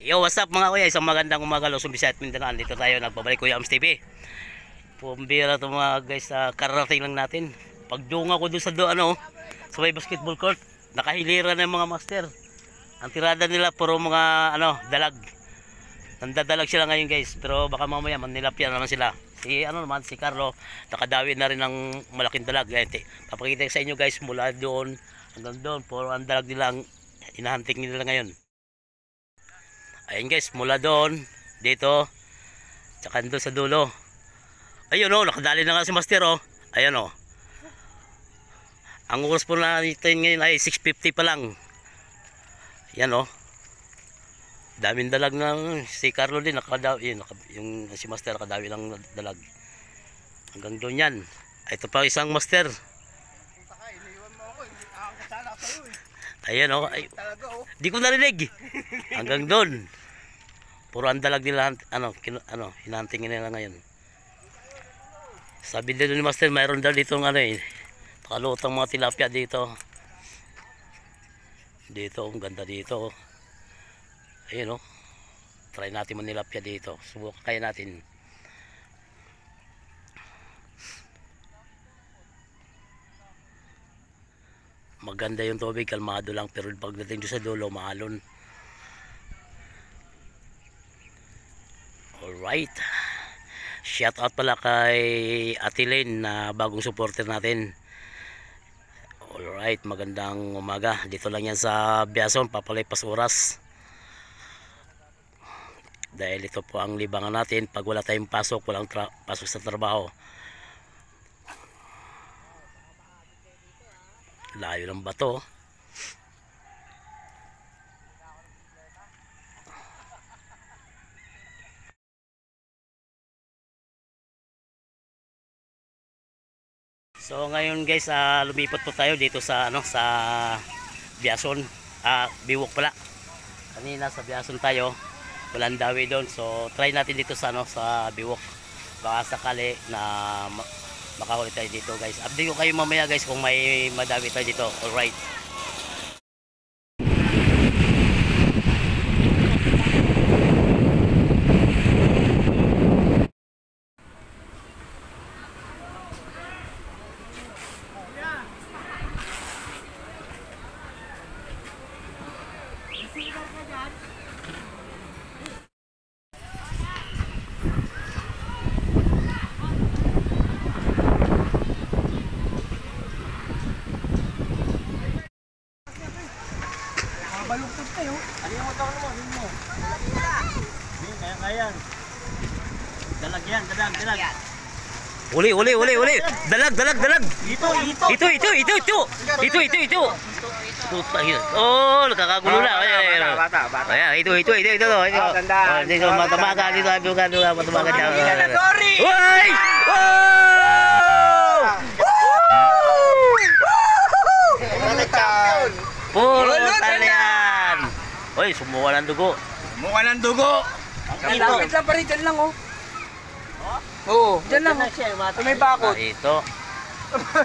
Yo, what's up mga kuya? Isang magandang umaga, Luzon, Visayas, Mindanao. Dito tayo, nagbabalik Kuya Ams TV. Pumbira ito mga guys, kararating lang natin. Pagdunga ko doon sa sa may basketball court, nakahilira na yung mga master. Ang tirada nila puro mga dalag. Nandadalag sila ngayon guys, pero baka mamaya manilapyan naman sila. Si Carlo, nakadawi na rin ng malaking dalag. Papakita ko sa inyo guys, mula doon hanggang doon, puro ang dalag nila ang inahanting nila ngayon. Ayun guys, mula doon, dito, tsaka doon sa dulo. Ayun nakadali na nga si Master Ayun Ang oras po natin ngayon ay 6:50 pa lang. Yan daming dalag na si Carlo din nakadawi, yung si Master nakadawi lang dalag. Hanggang doon yan. Ito pa isang Master. Ayan ay, di ko narinig. Hanggang doon. Puro ang dalag nila hinantingin nila ngayon. Sabi din ni Master, mayroon daw dito nakalutang mga tilapia dito. Dito, ang ganda dito. Ayun try natin manilapia dito. Subukan kaya natin. Maganda yung tubig, kalmado lang, pero pagdating doon sa dulo, maalon. Alright. Shout out pala kay Ate Lane na bagong supporter natin. Alright, magandang umaga. Dito lang yan sa Biason, papalipas oras. Dahil ito po ang libangan natin. Pag wala tayong pasok, walang pasok sa trabaho. Layo ng bato. So ngayon guys, lumipat po tayo dito sa sa Biason, Biwok pala. Kanina sa Biason tayo, walang dawi doon. So try natin dito sa sa Biwok. Baka sakali na makahuli tayo dito guys. Update ko kayo mamaya guys kung may madawi tayo dito. Alright. Balugtog tayo. Ano yung motor mo? Ano mo? Kaya. Dalag yan, dalag. Uli. Dalag. Ito. Oh, nakakagulo na. Bata. Ayan, ito. Dito matamaga dito, matamaga dyan. Sorry! Uy! Puro talyan. Uy, sumuha ng dugo. Lapit lang pa rin, dyan lang Oo, dyan lang May bakod. Ito.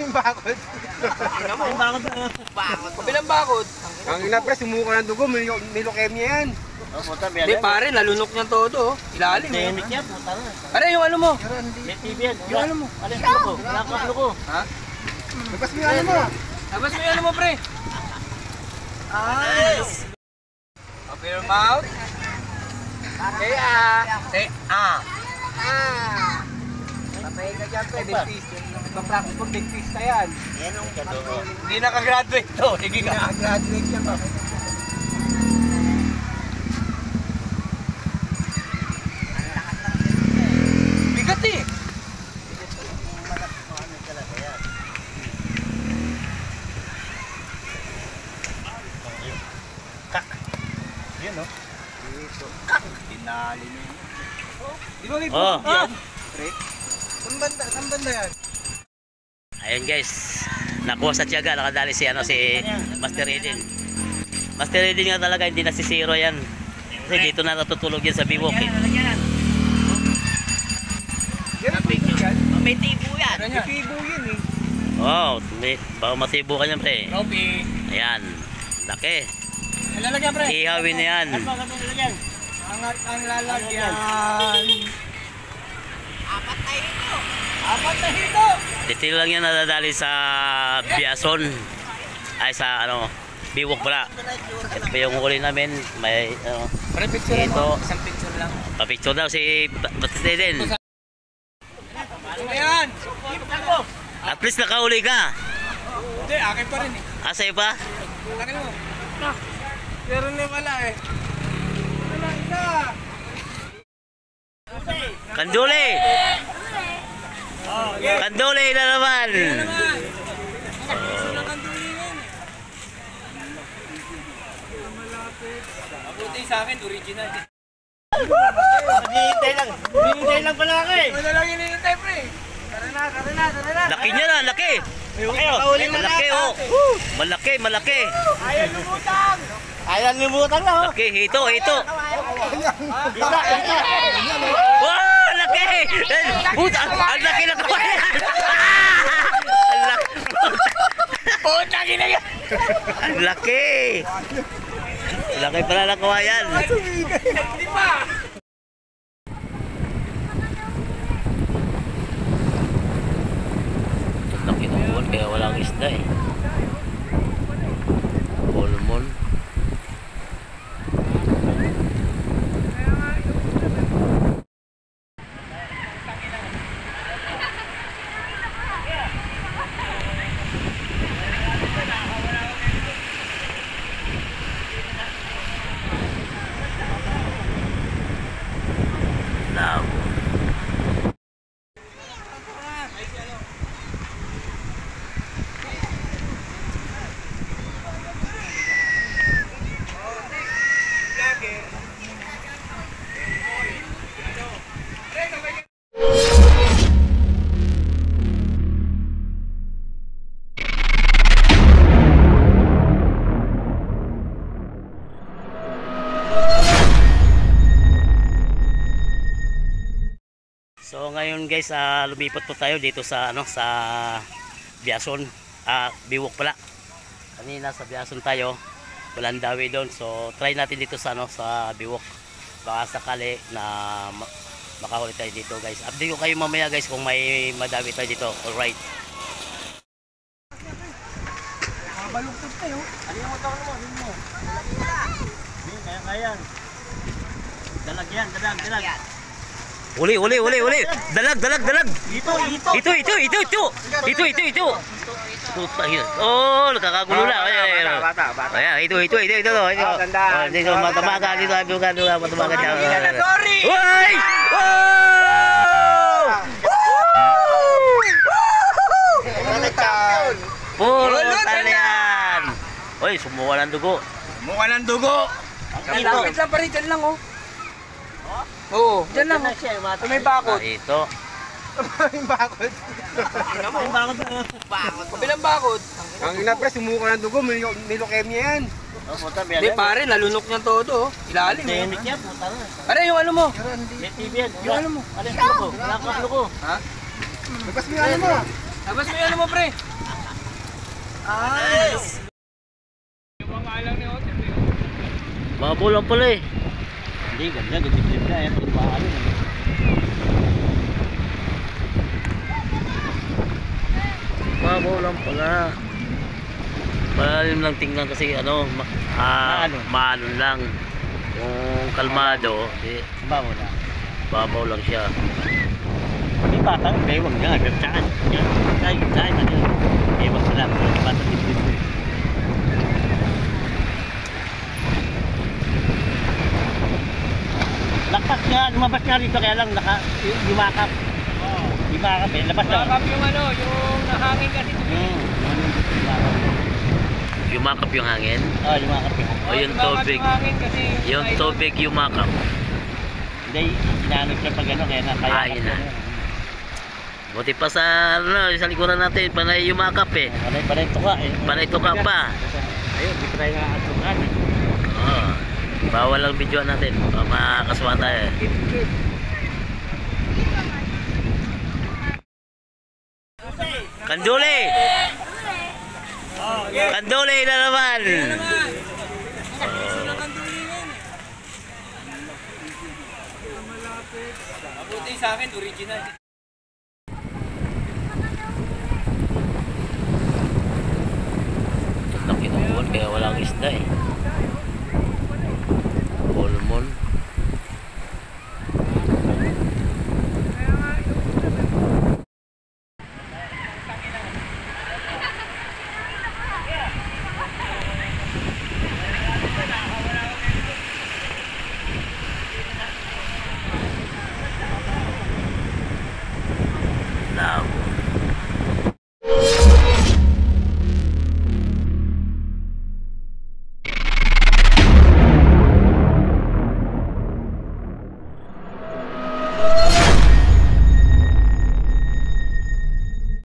May bakod. Kabilang bakod. Ang inapres, sumuka ng dugo, may leukemia yan. Hindi pare, nalunok niya todo. Ilalim. Pare, yung ano mo? May TV yan. Yung ano mo? Ano ko? Ha? Labas mo yung ano mo. Labas mo yung ano mo, pre. Open your mouth. Say Patay ka dyan, pre. Dentist. Nagpa-practice mo, dentist na yan. Hindi nakagraduate to. Hindi nakagraduate yan, bakit? Bigat eh. Yan Tinali mo yun. Di ba may bukod yan? Pre? Saan banda yan? Ayun guys, nakuha sa tiyaga, nakadali si Master Eden. Master Eden nga talaga, hindi nasisiro yan. Kasi dito na natutulog yan sa Biwok May tibo yan. May tibo yun eh. Oh, baka matibo ka niyan pre. Robbie. Ayan, laki. Lalagyan pre. Ihawin na yan. Angat ang lalagyan. Apat na hito. Dito lang yan nadadali sa Biason. Ay sa ano, Biwok pala. Ito pa yung huli namin. May ano, Para picture Ito. mo. Isang picture lang. papicture daw si Batiste din. Ano yan? At least nakahuli ka. Hindi, akin pa rin eh. Asay pa? Akin mo. Pero na wala eh. Wala isa. Kanduli! Kanduli na naman! Mabuti sa akin, original. Hinihintay lang pala ako eh. Wala lang hinihintay, pre. Tara na. Laki niya na, laki! Malaki oh! Malaki, malaki! Ayan lumutang na oh. Laki, hito! Wow! Laki! Puta! Ang laki na kawayan! Ang laki! Puta, ginagyan. Ang laki! Laki pala ng kawayan! Di pa. Laki ng buwan kaya walang isda eh. Polmon. Labo. So ngayon guys, lumipat po tayo dito sa ano sa Biason, Biwok pala. Kanina sa Biason tayo, walang dawi doon. So try natin dito sa ano sa Biwok. Baka sakali na makahuli tayo dito guys. Update ko kayo mamaya guys kung may madawi tayo dito. Alright. Balugtog tayo. Ano yung utang mo? Ano mo? Kaya. Dalag yan, dalag. Uli. Dalag. Ito. Puta yun. Oh, nakakagulo na. Bata. Ayan, ito. tandaan. Dito, matamaga dito. Matamaga dyan. Sorry! Uy! Puro tal yan. Uy, sumuha ng dugo. Mukha ng dugo. Lapit lang pa rin, dyan lang oh. Oo, dyan lang oh. May bakod. Ito. Yung bakod. Kabilang bakod. Ang ina pre, sumuka ng dugo, may leukemia yan. Hindi pare, nalunok niya todo oh. Ilalim eh. Pare, yung ano mo? Yung ano mo? Ha? Labas mo yung ano mo. Labas mo yung ano mo pre. Ay! Babaw lang pala eh. Hindi, ganda. Ganda na. Yan, paano eh. Babaw lang pala. Malalim lang tingnan kasi ano, maano lang. Kung kalmado, babaw lang siya. Hindi batang, bewang nga. Saan? Saan na yun? Bewang sila. Batang dito. Lakpak niya, lumabas niya rito kaya lang yumakap. Yumakap eh, labas na. Yumakap yung ano, yung nahangin kasi. Yumakap yung hangin. Oo, yumakap yung hangin. O yung tubig. Yung tubig yumakap. Hindi, inaanod siya pag ano, kaya nakaya. Ayun na. Buti pa sa ano, sa likuran natin, panay yumakap eh. Panay tuka eh. Panay tuka pa. Ayun, di pa tayo nakatukan eh. Oo. Bawal lang videoan natin. Makakaswa tayo eh. Kanduli! Kanduli na naman! Mabuti sa akin, original. Laki ng buwan kaya walang isda eh.